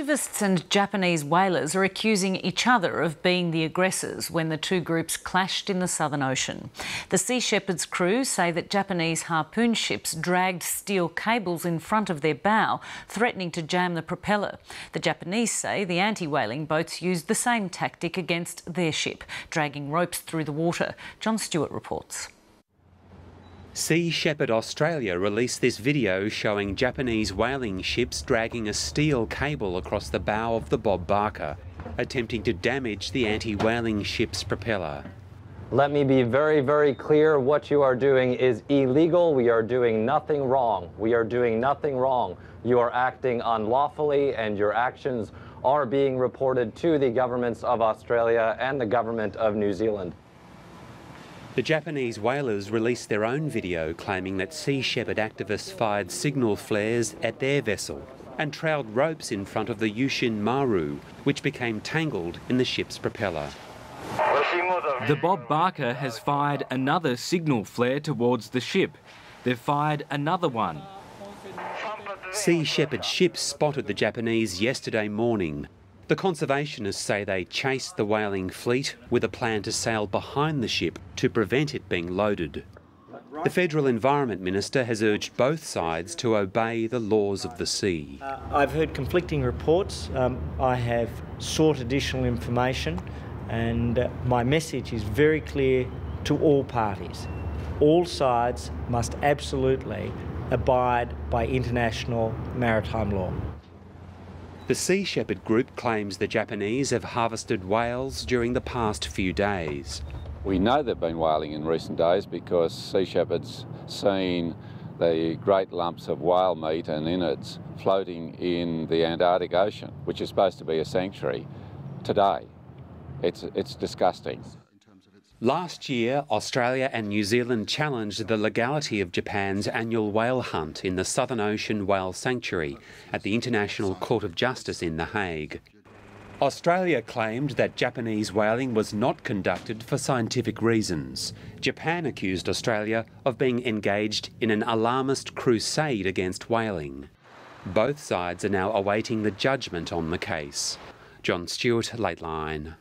Activists and Japanese whalers are accusing each other of being the aggressors when the two groups clashed in the Southern Ocean. The Sea Shepherd's crew say that Japanese harpoon ships dragged steel cables in front of their bow, threatening to jam the propeller. The Japanese say the anti-whaling boats used the same tactic against their ship, dragging ropes through the water. John Stewart reports. Sea Shepherd Australia released this video showing Japanese whaling ships dragging a steel cable across the bow of the Bob Barker, attempting to damage the anti-whaling ship's propeller. Let me be very, very clear. What you are doing is illegal. We are doing nothing wrong. We are doing nothing wrong. You are acting unlawfully, and your actions are being reported to the governments of Australia and the government of New Zealand. The Japanese whalers released their own video claiming that Sea Shepherd activists fired signal flares at their vessel and trailed ropes in front of the Yushin Maru, which became tangled in the ship's propeller. The Bob Barker has fired another signal flare towards the ship. They've fired another one. Sea Shepherd ships spotted the Japanese yesterday morning. The conservationists say they chased the whaling fleet with a plan to sail behind the ship to prevent it being loaded. The Federal Environment Minister has urged both sides to obey the laws of the sea. I've heard conflicting reports. I have sought additional information, and my message is very clear to all parties. All sides must absolutely abide by international maritime law. The Sea Shepherd group claims the Japanese have harvested whales during the past few days. We know they've been whaling in recent days because Sea Shepherd's seen the great lumps of whale meat and innards floating in the Antarctic Ocean, which is supposed to be a sanctuary, today. It's disgusting. Last year, Australia and New Zealand challenged the legality of Japan's annual whale hunt in the Southern Ocean Whale Sanctuary at the International Court of Justice in The Hague. Australia claimed that Japanese whaling was not conducted for scientific reasons. Japan accused Australia of being engaged in an alarmist crusade against whaling. Both sides are now awaiting the judgment on the case. John Stewart, LateLine.